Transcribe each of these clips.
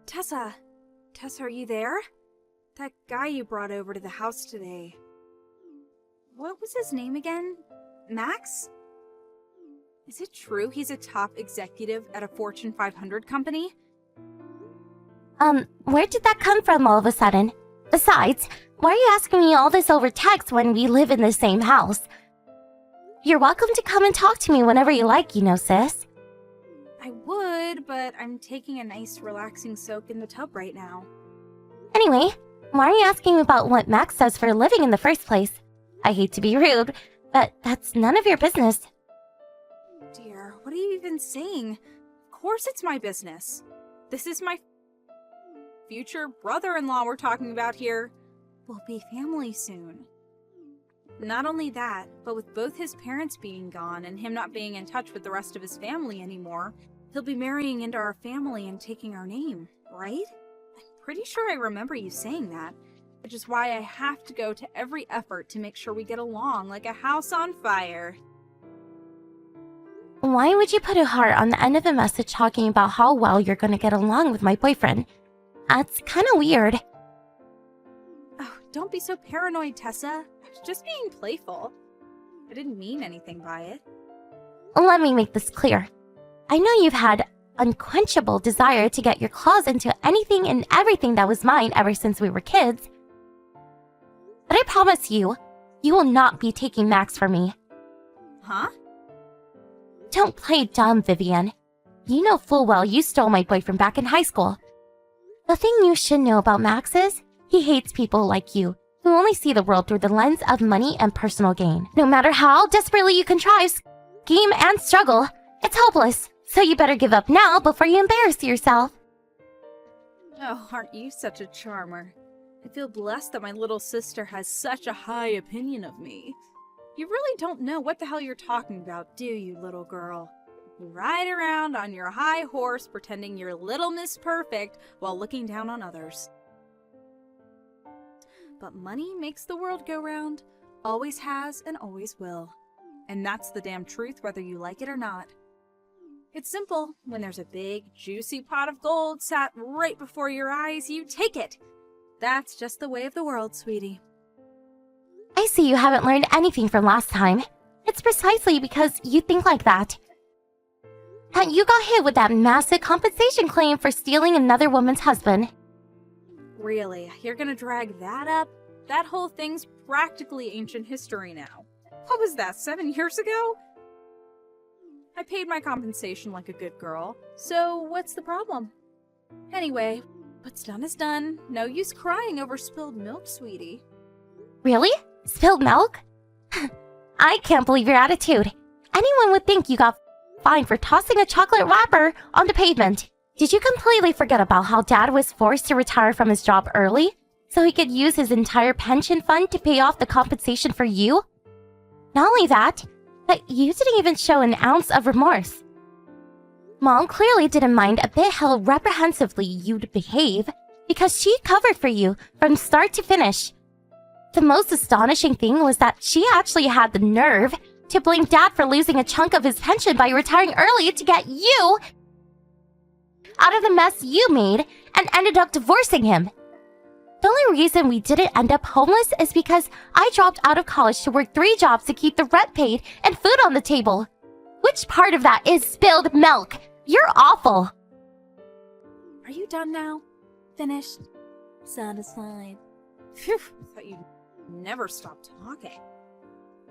Tessa! Tessa, are you there? That guy you brought over to the house today. What was his name again? Max? Is it true he's a top executive at a Fortune 500 company? Where did that come from all of a sudden? Besides, why are you asking me all this over text when we live in the same house? You're welcome to come and talk to me whenever you like, sis. I would, but I'm taking a nice relaxing soak in the tub right now. Anyway, why are you asking about what Max does for a living in the first place? I hate to be rude, but that's none of your business. Dear, what are you even saying? Of course it's my business. This is my future brother-in-law we're talking about here. We'll be family soon. Not only that, but with both his parents being gone and him not being in touch with the rest of his family anymore, he'll be marrying into our family and taking our name, right? I'm pretty sure I remember you saying that, which is why I have to go to every effort to make sure we get along like a house on fire. Why would you put a heart on the end of a message talking about how well you're gonna get along with my boyfriend? That's kinda weird. Oh, don't be so paranoid, Tessa. I was just being playful. I didn't mean anything by it. Let me make this clear. I know you've had unquenchable desire to get your claws into anything and everything that was mine ever since we were kids. But I promise you, you will not be taking Max from me. Huh? Don't play dumb, Vivian. You know full well you stole my boyfriend back in high school. The thing you should know about Max is, he hates people like you, who only see the world through the lens of money and personal gain. No matter how desperately you contrive, scheme, and struggle, it's hopeless. So you better give up now before you embarrass yourself. Oh, aren't you such a charmer? I feel blessed that my little sister has such a high opinion of me. You really don't know what the hell you're talking about, do you, little girl? You ride around on your high horse pretending you're Little Miss Perfect while looking down on others. But money makes the world go round, always has and always will. And that's the damn truth whether you like it or not. It's simple. When there's a big, juicy pot of gold sat right before your eyes, you take it. That's just the way of the world, sweetie. I see you haven't learned anything from last time. It's precisely because you think like that you got hit with that massive compensation claim for stealing another woman's husband. Really? You're gonna drag that up? That whole thing's practically ancient history now. What was that, 7 years ago? I paid my compensation like a good girl, so what's the problem? Anyway, what's done is done. No use crying over spilled milk, sweetie. Really? Spilled milk? I can't believe your attitude. Anyone would think you got fined for tossing a chocolate wrapper on the pavement. Did you completely forget about how Dad was forced to retire from his job early so he could use his entire pension fund to pay off the compensation for you? Not only that, but you didn't even show an ounce of remorse. Mom clearly didn't mind a bit how reprehensively you'd behave because she covered for you from start to finish. The most astonishing thing was that she actually had the nerve to blame Dad for losing a chunk of his pension by retiring early to get you out of the mess you made and ended up divorcing him. The only reason we didn't end up homeless is because I dropped out of college to work 3 jobs to keep the rent paid and food on the table. Which part of that is spilled milk? You're awful. Are you done now? Finished? Satisfied? Phew, I thought you'd never stop talking.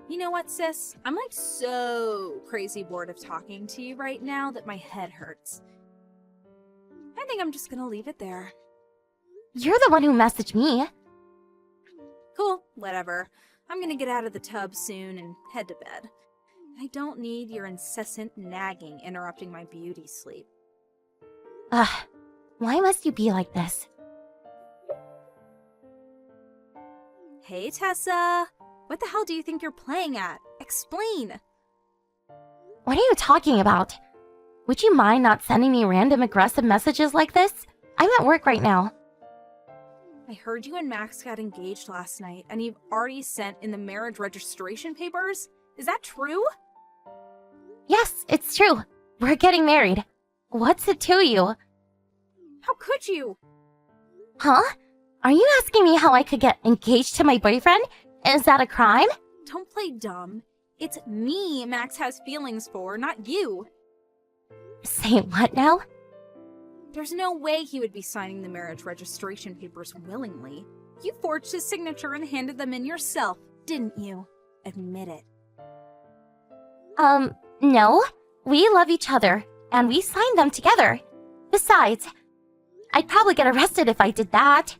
You know what, sis? I'm like so crazy bored of talking to you right now that my head hurts. I think I'm just gonna leave it there. You're the one who messaged me. Cool, whatever. I'm gonna get out of the tub soon and head to bed. I don't need your incessant nagging interrupting my beauty sleep. Ugh, why must you be like this? Hey, Tessa! What the hell do you think you're playing at? Explain! What are you talking about? Would you mind not sending me random aggressive messages like this? I'm at work right now. I heard you and Max got engaged last night, and you've already sent in the marriage registration papers? Is that true? Yes, it's true. We're getting married. What's it to you? How could you? Huh? Are you asking me how I could get engaged to my boyfriend? Is that a crime? Don't play dumb. It's me Max has feelings for, not you. Say what now? There's no way he would be signing the marriage registration papers willingly. You forged his signature and handed them in yourself, didn't you? Admit it. No. We love each other, and we signed them together. Besides, I'd probably get arrested if I did that.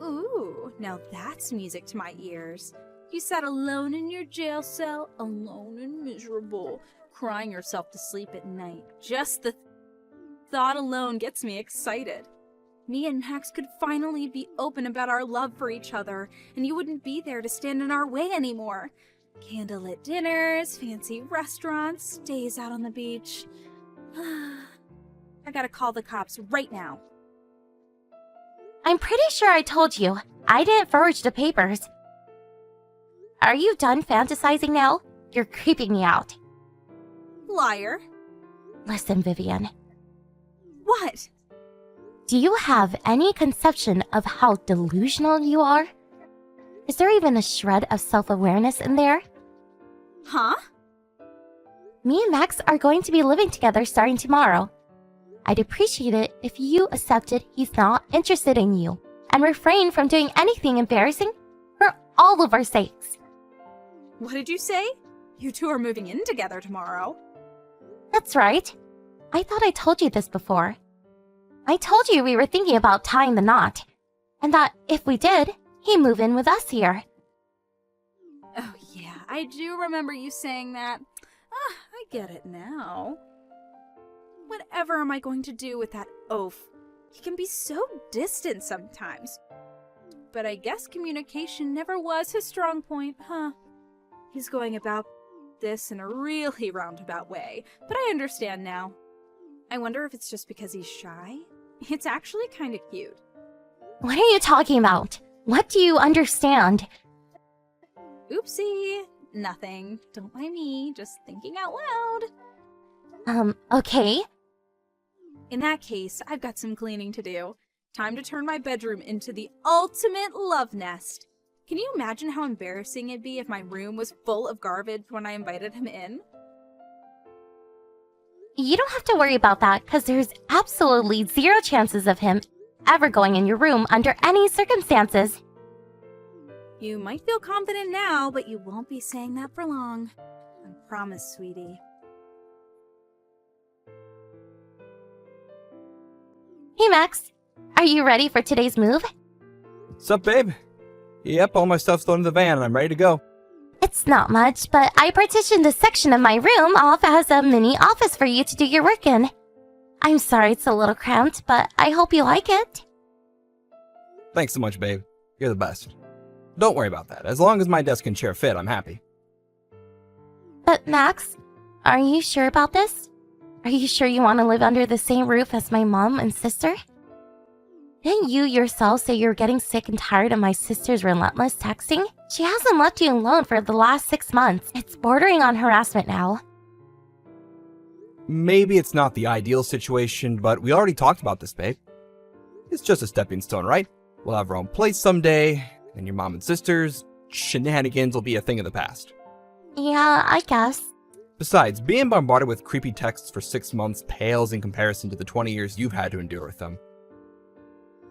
Ooh, now that's music to my ears. You sat alone in your jail cell, alone and miserable, crying yourself to sleep at night. Just the thought alone gets me excited. Me and Max could finally be open about our love for each other, and you wouldn't be there to stand in our way anymore. Candlelit dinners, fancy restaurants, days out on the beach. I gotta call the cops right now. I'm pretty sure I told you. I didn't forge the papers. Are you done fantasizing now? You're creeping me out. Liar. Listen, Vivian. What? Do you have any conception of how delusional you are? Is there even a shred of self-awareness in there? Huh? Me and Max are going to be living together starting tomorrow. I'd appreciate it if you accepted he's not interested in you and refrain from doing anything embarrassing for all of our sakes. What did you say? You two are moving in together tomorrow. That's right. I thought I told you this before. I told you we were thinking about tying the knot, and that if we did, he'd move in with us here. Oh yeah, I do remember you saying that. I get it now. Whatever am I going to do with that oaf? He can be so distant sometimes. But I guess communication never was his strong point, huh? He's going about this in a really roundabout way, but I understand now. I wonder if it's just because he's shy? It's actually kind of cute. What are you talking about? What do you understand? Oopsie. Nothing. Don't mind me. Just thinking out loud. Okay. In that case, I've got some cleaning to do. Time to turn my bedroom into the ultimate love nest. Can you imagine how embarrassing it'd be if my room was full of garbage when I invited him in? You don't have to worry about that, because there's absolutely zero chances of him ever going in your room under any circumstances. You might feel confident now, but you won't be saying that for long. I promise, sweetie. Hey, Max. Are you ready for today's move? Sup, babe? Yep, all my stuff's loaded in the van and I'm ready to go. It's not much, but I partitioned a section of my room off as a mini office for you to do your work in. I'm sorry it's a little cramped, but I hope you like it. Thanks so much, babe. You're the best. Don't worry about that. As long as my desk and chair fit, I'm happy. But Max, are you sure about this? Are you sure you want to live under the same roof as my mom and sister? Didn't you yourself say you're getting sick and tired of my sister's relentless texting? She hasn't left you alone for the last 6 months. It's bordering on harassment now. Maybe it's not the ideal situation, but we already talked about this, babe. It's just a stepping stone, right? We'll have our own place someday, and your mom and sister's shenanigans will be a thing of the past. Yeah, I guess. Besides, being bombarded with creepy texts for 6 months pales in comparison to the 20 years you've had to endure with them.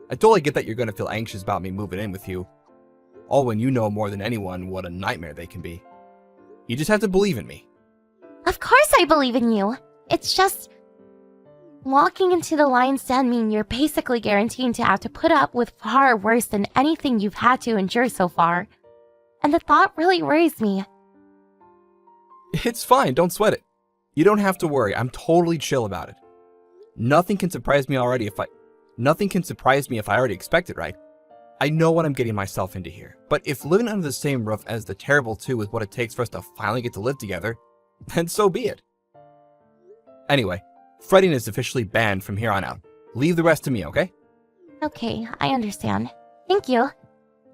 I totally get that you're going to feel anxious about me moving in with you, all when you know more than anyone what a nightmare they can be. You just have to believe in me. Of course I believe in you. It's just... walking into the lion's den means you're basically guaranteed to have to put up with far worse than anything you've had to endure so far. And the thought really worries me. It's fine, don't sweat it. You don't have to worry, I'm totally chill about it. Nothing can surprise me if I already expect it, right? I know what I'm getting myself into here, but if living under the same roof as the Terrible Two is what it takes for us to finally get to live together, then so be it. Anyway, fretting is officially banned from here on out. Leave the rest to me, okay? Okay, I understand. Thank you.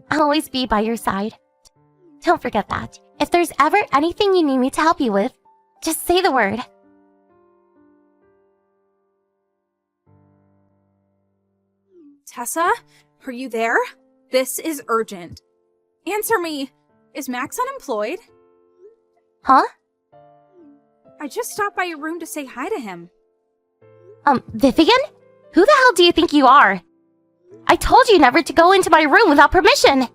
I'll always be by your side. Don't forget that. If there's ever anything you need me to help you with, just say the word. Tessa, are you there? This is urgent. Answer me. Is Max unemployed? Huh? I just stopped by your room to say hi to him. Vivian? Who the hell do you think you are? I told you never to go into my room without permission.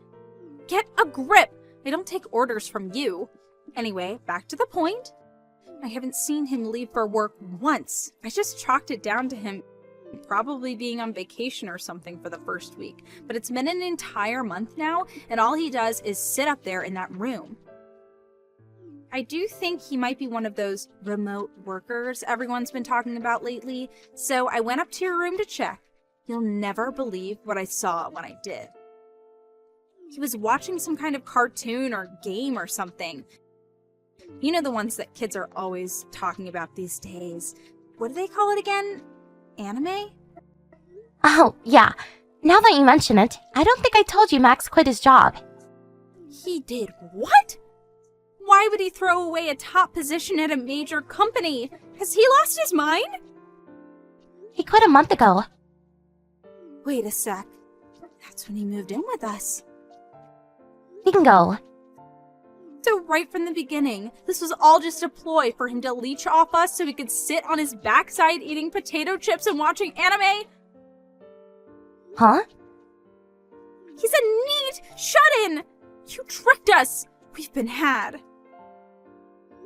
Get a grip. I don't take orders from you. Anyway, back to the point. I haven't seen him leave for work once. I just chalked it down to him probably being on vacation or something for the first week. But it's been an entire month now, and all he does is sit up there in that room. I do think he might be one of those remote workers everyone's been talking about lately, so I went up to your room to check. You'll never believe what I saw when I did. He was watching some kind of cartoon or game or something. You know, the ones that kids are always talking about these days. What do they call it again? Anime? Oh, yeah. Now that you mention it, I don't think I told you Max quit his job. He did what? Why would he throw away a top position at a major company? Has he lost his mind? He quit a month ago. Wait a sec. That's when he moved in with us. Bingo. So right from the beginning, this was all just a ploy for him to leech off us so he could sit on his backside eating potato chips and watching anime? Huh? He's a neat shut-in! You tricked us! We've been had.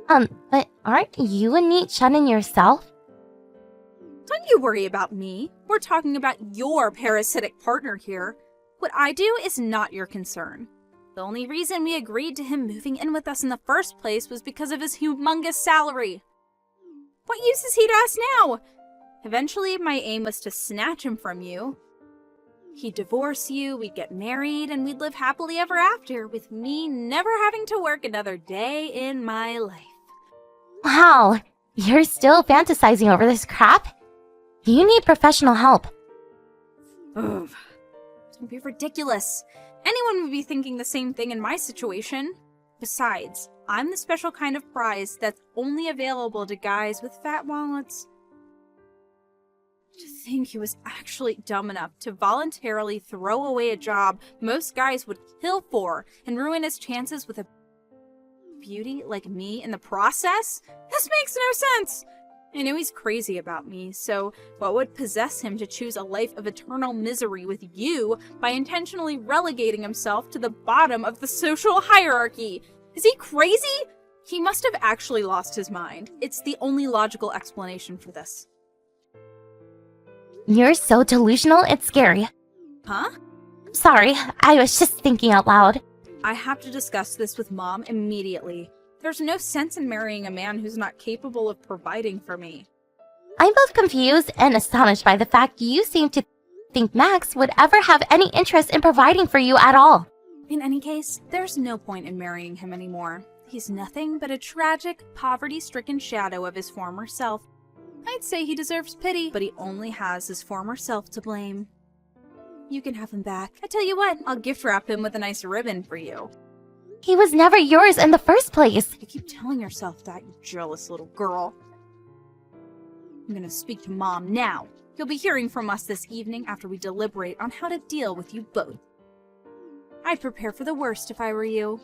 But aren't you a neat shut-in yourself? Don't you worry about me. We're talking about your parasitic partner here. What I do is not your concern. The only reason we agreed to him moving in with us in the first place was because of his humongous salary. What use is he to us now? Eventually, my aim was to snatch him from you. He'd divorce you, we'd get married, and we'd live happily ever after, with me never having to work another day in my life. Wow, you're still fantasizing over this crap? You need professional help. Ugh. Don't be ridiculous. Anyone would be thinking the same thing in my situation. Besides, I'm the special kind of prize that's only available to guys with fat wallets. To think he was actually dumb enough to voluntarily throw away a job most guys would kill for and ruin his chances with a beauty like me in the process? This makes no sense! I know he's crazy about me, so what would possess him to choose a life of eternal misery with you by intentionally relegating himself to the bottom of the social hierarchy? Is he crazy? He must have actually lost his mind. It's the only logical explanation for this. You're so delusional, it's scary. Huh? Sorry, I was just thinking out loud. I have to discuss this with Mom immediately. There's no sense in marrying a man who's not capable of providing for me. I'm both confused and astonished by the fact you seem to think Max would ever have any interest in providing for you at all. In any case, there's no point in marrying him anymore. He's nothing but a tragic, poverty-stricken shadow of his former self. I'd say he deserves pity, but he only has his former self to blame. You can have him back. I tell you what, I'll gift wrap him with a nice ribbon for you. He was never yours in the first place. You keep telling yourself that, you jealous little girl. I'm gonna speak to Mom now. You'll be hearing from us this evening after we deliberate on how to deal with you both. I'd prepare for the worst if I were you.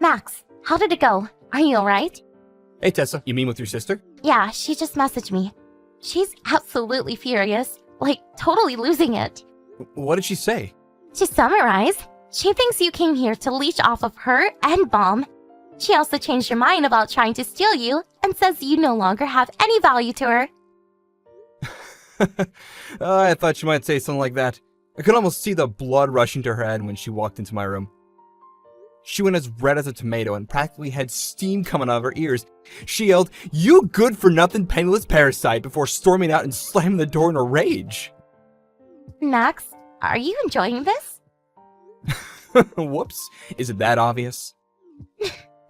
Max, how did it go? Are you alright? Hey, Tessa, you mean with your sister? Yeah, she just messaged me. She's absolutely furious, like totally losing it. What did she say? To summarize, she thinks you came here to leech off of her and Mom. She also changed her mind about trying to steal you and says you no longer have any value to her. I thought she might say something like that. I could almost see the blood rushing to her head when she walked into my room. She went as red as a tomato and practically had steam coming out of her ears. She yelled, "You good-for-nothing penniless parasite," before storming out and slamming the door in a rage. Max, are you enjoying this? Whoops, is it that obvious?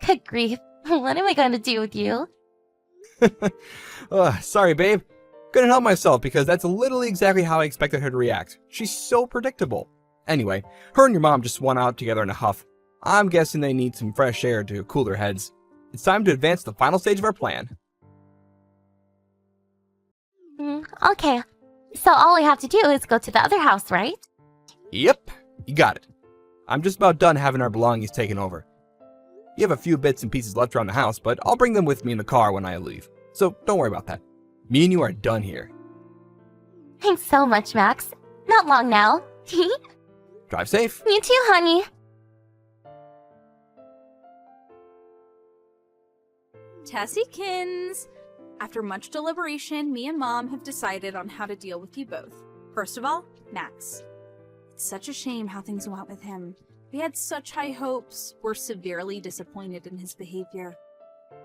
Good grief, what am I going to do with you? Sorry, babe. Couldn't help myself because that's literally exactly how I expected her to react. She's so predictable. Anyway, her and your mom just went out together in a huff. I'm guessing they need some fresh air to cool their heads. It's time to advance to the final stage of our plan. Okay. So all we have to do is go to the other house, right? Yep, you got it. I'm just about done having our belongings taken over. You have a few bits and pieces left around the house, but I'll bring them with me in the car when I leave. So don't worry about that. Me and you are done here. Thanks so much, Max. Not long now. Drive safe. You too, honey. Tessykins! After much deliberation, me and Mom have decided on how to deal with you both. First of all, Max. It's such a shame how things went with him. We had such high hopes. We're severely disappointed in his behavior.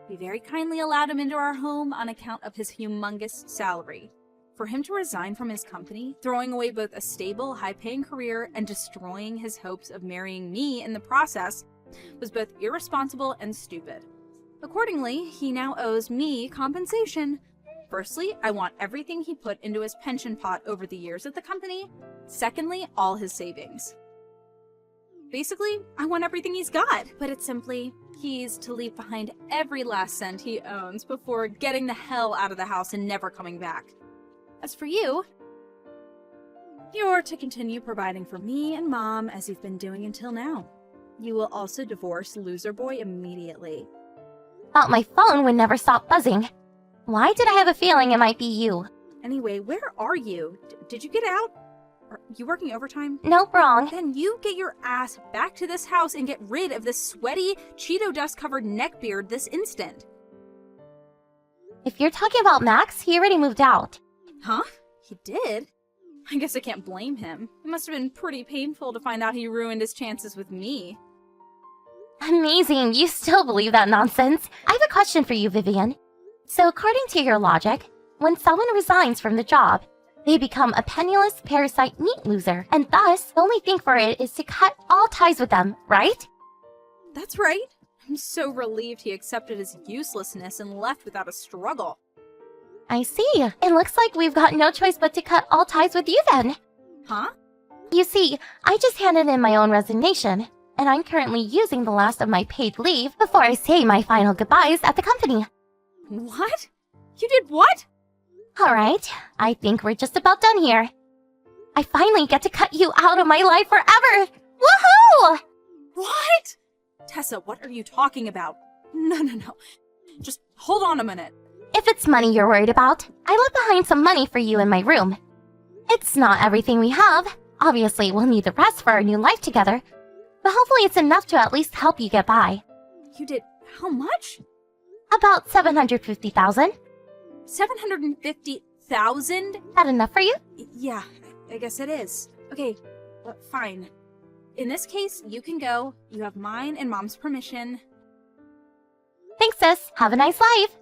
We very kindly allowed him into our home on account of his humongous salary. For him to resign from his company, throwing away both a stable, high-paying career and destroying his hopes of marrying me in the process, was both irresponsible and stupid. Accordingly, he now owes me compensation. Firstly, I want everything he put into his pension pot over the years at the company. Secondly, all his savings. Basically, I want everything he's got. But it's simply, he's to leave behind every last cent he owns before getting the hell out of the house and never coming back. As for you, you're to continue providing for me and Mom as you've been doing until now. You will also divorce Loser Boy immediately. Thought my phone would never stop buzzing. Why did I have a feeling it might be you? Anyway, where are you? Did you get out? Are you working overtime? Nope, wrong. Then you get your ass back to this house and get rid of this sweaty, Cheeto dust-covered neckbeard this instant. If you're talking about Max, he already moved out. Huh? He did? I guess I can't blame him. It must have been pretty painful to find out he ruined his chances with me. Amazing, you still believe that nonsense. I have a question for you, Vivian. So according to your logic, when someone resigns from the job, they become a penniless parasite meat loser, and thus the only thing for it is to cut all ties with them, right? That's right. I'm so relieved he accepted his uselessness and left without a struggle. I see. It looks like we've got no choice but to cut all ties with you then. Huh? You see, I just handed in my own resignation, and I'm currently using the last of my paid leave before I say my final goodbyes at the company. What? You did what? Alright, I think we're just about done here. I finally get to cut you out of my life forever! Woohoo! What? Tessa, what are you talking about? No. Just hold on a minute. If it's money you're worried about, I left behind some money for you in my room. It's not everything we have. Obviously, we'll need the rest for our new life together. But hopefully it's enough to at least help you get by. You did how much? About 750,000. 750,000? That enough for you? Yeah, I guess it is. Okay, fine. In this case, you can go. You have mine and Mom's permission. Thanks, sis. Have a nice life.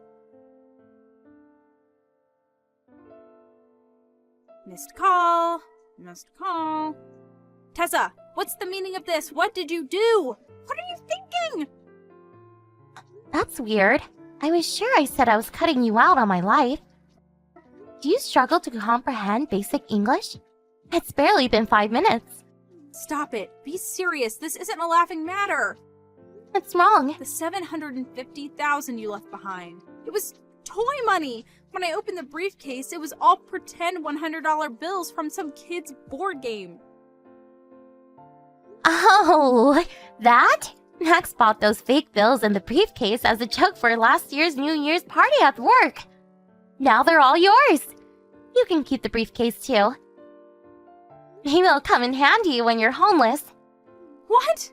Missed call. Missed call. Tessa, what's the meaning of this? What did you do? What are you thinking? That's weird. I was sure I said I was cutting you out on my life. Do you struggle to comprehend basic English? It's barely been 5 minutes. Stop it. Be serious. This isn't a laughing matter. What's wrong? The 750,000 you left behind. It was toy money. When I opened the briefcase, it was all pretend $100 bills from some kid's board game. Oh, that? Max bought those fake bills in the briefcase as a joke for last year's New Year's party at work. Now they're all yours. You can keep the briefcase too. Maybe it'll come in handy when you're homeless. What?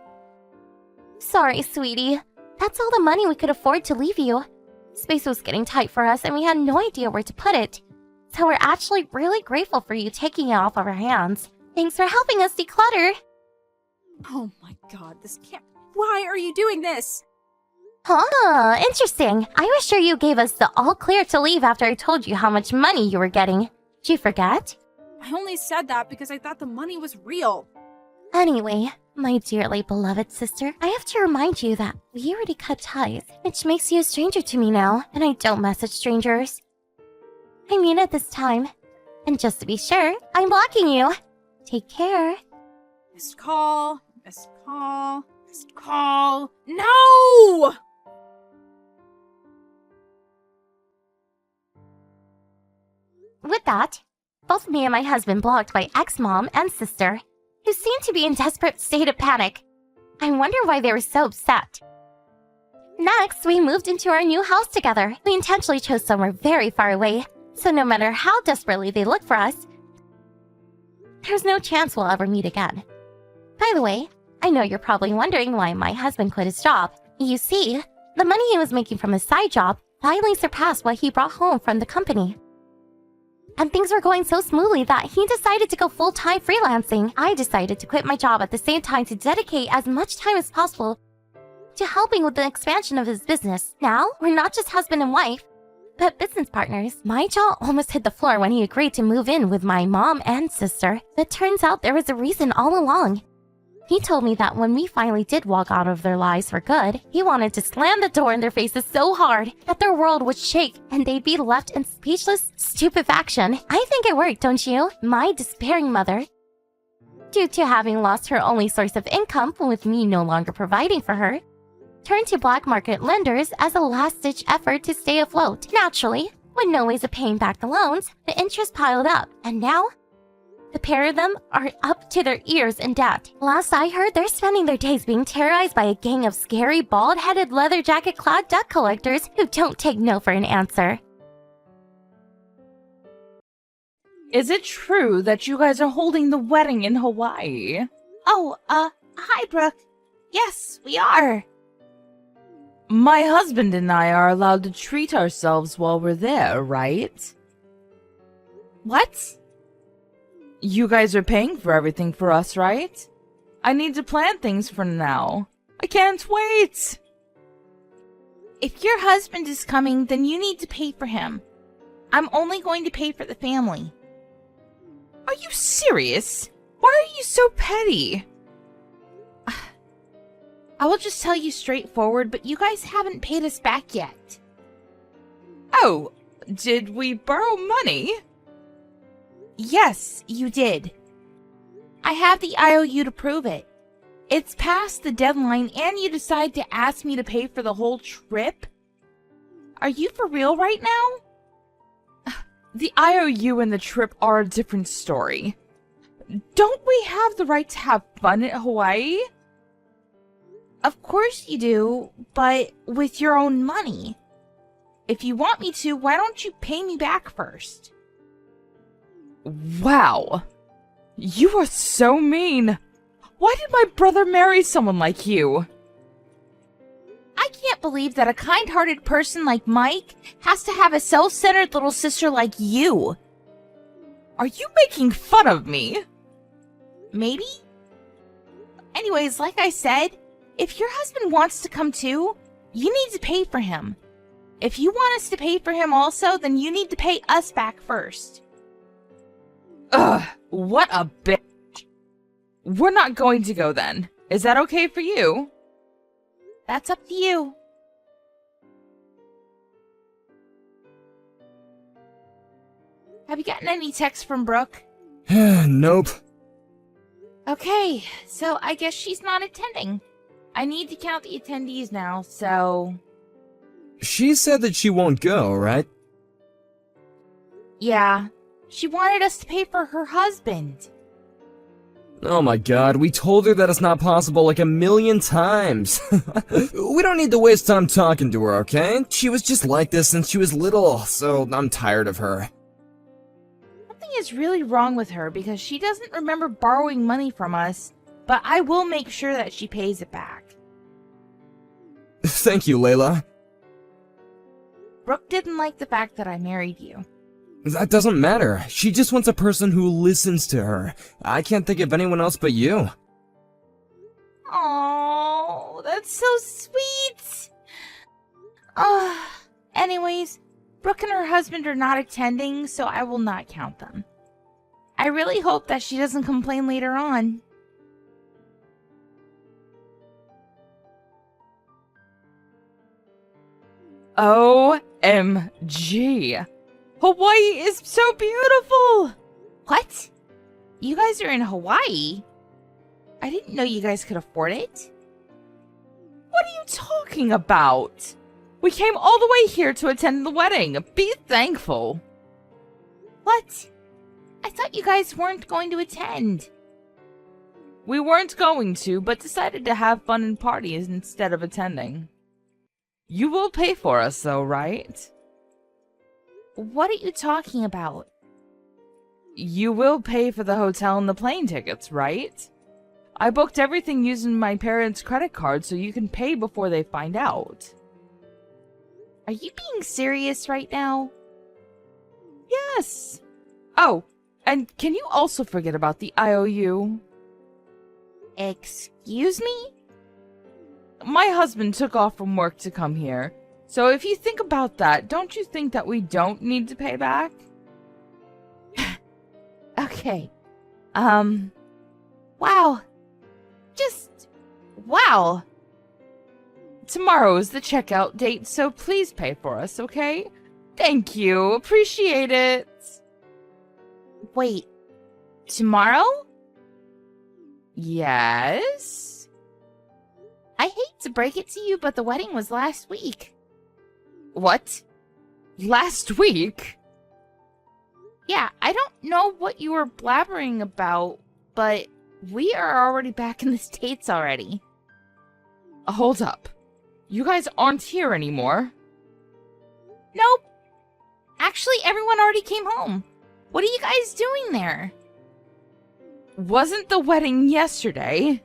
Sorry, sweetie. That's all the money we could afford to leave you. Space was getting tight for us and we had no idea where to put it. So we're actually really grateful for you taking it off of our hands. Thanks for helping us declutter. Oh my god, this can't... Why are you doing this? Huh, interesting. I was sure you gave us the all clear to leave after I told you how much money you were getting. Did you forget? I only said that because I thought the money was real. Anyway, my dearly beloved sister, I have to remind you that we already cut ties, which makes you a stranger to me now, and I don't message strangers. I mean it this time. And just to be sure, I'm blocking you. Take care. Missed call. Missed call. Missed call. No! With that, both me and my husband blocked by ex-mom and sister, who seemed to be in desperate state of panic. I wonder why they were so upset. Next, we moved into our new house together. We intentionally chose somewhere very far away, so no matter how desperately they look for us, there's no chance we'll ever meet again. By the way, I know you're probably wondering why my husband quit his job. You see, the money he was making from his side job finally surpassed what he brought home from the company. And things were going so smoothly that he decided to go full-time freelancing. I decided to quit my job at the same time to dedicate as much time as possible to helping with the expansion of his business. Now, we're not just husband and wife, but business partners. My jaw almost hit the floor when he agreed to move in with my mom and sister. It turns out there was a reason all along. He told me that when we finally did walk out of their lives for good, he wanted to slam the door in their faces so hard that their world would shake and they'd be left in speechless stupefaction. I think it worked, don't you? My despairing mother, due to having lost her only source of income with me no longer providing for her, turned to black market lenders as a last-ditch effort to stay afloat. Naturally, with no ways of paying back the loans, the interest piled up, and now the pair of them are up to their ears in debt. Last I heard, they're spending their days being terrorized by a gang of scary, bald-headed, leather jacket-clad debt collectors who don't take no for an answer. Is it true that you guys are holding the wedding in Hawaii? Oh, hi, Brooke. Yes, we are. My husband and I are allowed to treat ourselves while we're there, right? What? You guys are paying for everything for us, right? I need to plan things for now. I can't wait! If your husband is coming, then you need to pay for him. I'm only going to pay for the family. Are you serious? Why are you so petty? I will just tell you straightforward, but you guys haven't paid us back yet. Oh, did we borrow money? Yes, you did. I have the IOU to prove it. It's past the deadline and you decide to ask me to pay for the whole trip? Are you for real right now? The IOU and the trip are a different story. Don't we have the right to have fun at Hawaii? Of course you do, but with your own money. If you want me to, why don't you pay me back first? Wow. You are so mean. Why did my brother marry someone like you? I can't believe that a kind-hearted person like Mike has to have a self-centered little sister like you. Are you making fun of me? Maybe? Anyways, like I said, if your husband wants to come too, you need to pay for him. If you want us to pay for him also, then you need to pay us back first. Ugh, what a bitch. We're not going to go then. Is that okay for you? That's up to you. Have you gotten any texts from Brooke? Nope. Okay, so I guess she's not attending. I need to count the attendees now, so... She said that she won't go, right? Yeah, she wanted us to pay for her husband. Oh my god, we told her that it's not possible like 1,000,000 times. We don't need to waste time talking to her, okay? She was just like this since she was little, so I'm tired of her. Something is really wrong with her because she doesn't remember borrowing money from us, but I will make sure that she pays it back. Thank you, Layla. Brooke didn't like the fact that I married you. That doesn't matter. She just wants a person who listens to her. I can't think of anyone else but you. Oh, that's so sweet. Anyways, Brooke and her husband are not attending, so I will not count them. I really hope that she doesn't complain later on. OMG. Hawaii is so beautiful! What? You guys are in Hawaii? I didn't know you guys could afford it. What are you talking about? We came all the way here to attend the wedding. Be thankful. What? I thought you guys weren't going to attend. We weren't going to, but decided to have fun and parties instead of attending. You will pay for us, though, right? What are you talking about? You will pay for the hotel and the plane tickets, right? I booked everything using my parents' credit card so you can pay before they find out. Are you being serious right now? Yes. Oh, and can you also forget about the IOU? Excuse me? My husband took off from work to come here. So if you think about that, don't you think that we don't need to pay back? Okay. Wow. Just... wow. Tomorrow is the checkout date, so please pay for us, okay? Thank you. Appreciate it. Wait. Tomorrow? Yes? I hate to break it to you, but the wedding was last week. What? Last week? Yeah, I don't know what you were blabbering about, but we are already back in the States already. Hold up. You guys aren't here anymore. Nope. Actually, everyone already came home. What are you guys doing there? Wasn't the wedding yesterday?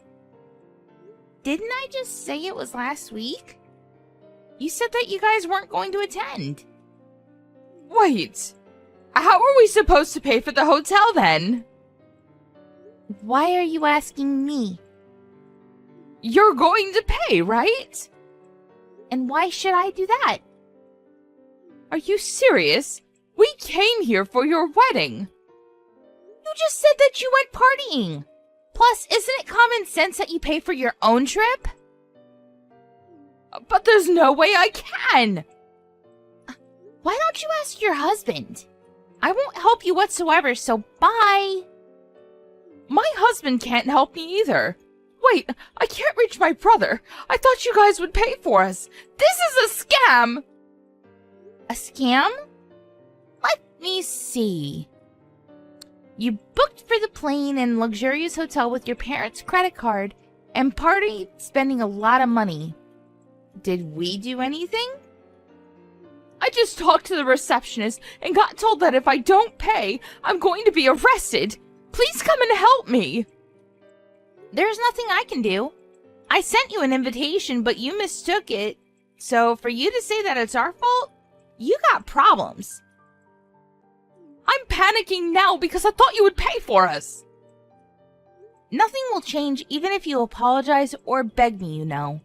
Didn't I just say it was last week? You said that you guys weren't going to attend. Wait. How are we supposed to pay for the hotel then? Why are you asking me? You're going to pay, right? And why should I do that? Are you serious? We came here for your wedding. You just said that you went partying. Plus, isn't it common sense that you pay for your own trip? But there's no way I can. Why don't you ask your husband? I won't help you whatsoever, so bye. My husband can't help me either. Wait, I can't reach my brother. I thought you guys would pay for us. This is a scam. A scam? Let me see. You booked for the plane and luxurious hotel with your parents' credit card and party spending a lot of money. Did we do anything? I just talked to the receptionist and got told that if I don't pay, I'm going to be arrested. Please come and help me. There's nothing I can do. I sent you an invitation, but you mistook it. So for you to say that it's our fault, you got problems. I'm panicking now because I thought you would pay for us. Nothing will change even if you apologize or beg me, you know.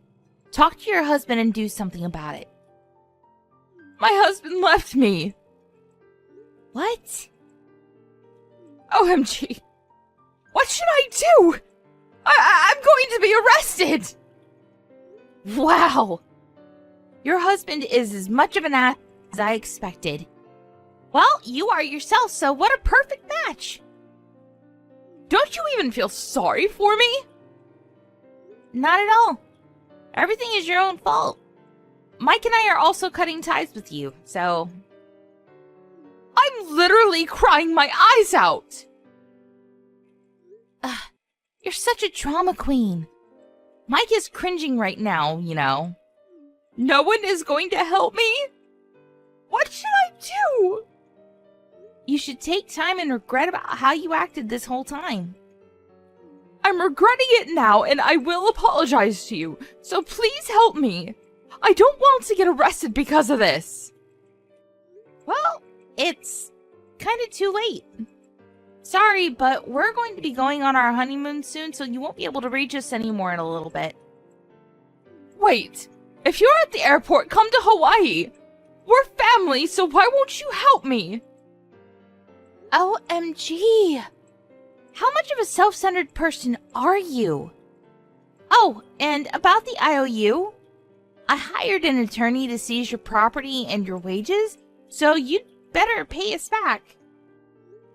Talk to your husband and do something about it. My husband left me. What? OMG. What should I do? I'm going to be arrested. Wow. Your husband is as much of an ass as I expected. Well, you are yourself, so what a perfect match. Don't you even feel sorry for me? Not at all. Everything is your own fault. Mike and I are also cutting ties with you, so... I'm literally crying my eyes out. You're such a drama queen. Mike is cringing right now, you know. No one is going to help me? What should I do? You should take time and regret about how you acted this whole time. I'm regretting it now, and I will apologize to you, so please help me. I don't want to get arrested because of this. Well, it's kind of too late. Sorry, but we're going to be going on our honeymoon soon, so you won't be able to reach us anymore in a little bit. Wait, if you're at the airport, come to Hawaii. We're family, so why won't you help me? OMG! How much of a self-centered person are you? Oh, and about the IOU, I hired an attorney to seize your property and your wages, so you'd better pay us back.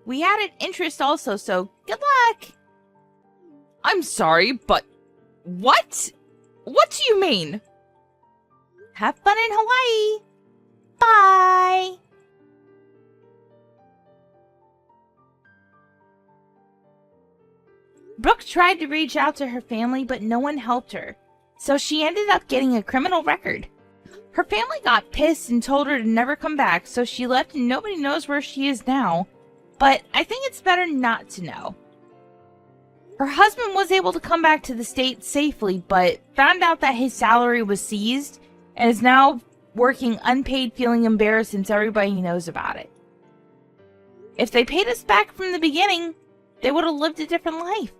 We added interest also, so good luck! I'm sorry, but what? What do you mean? Have fun in Hawaii! Bye! Brooke tried to reach out to her family, but no one helped her, so she ended up getting a criminal record. Her family got pissed and told her to never come back, so she left and nobody knows where she is now, but I think it's better not to know. Her husband was able to come back to the States safely, but found out that his salary was seized and is now working unpaid, feeling embarrassed since everybody knows about it. If they paid us back from the beginning, they would have lived a different life.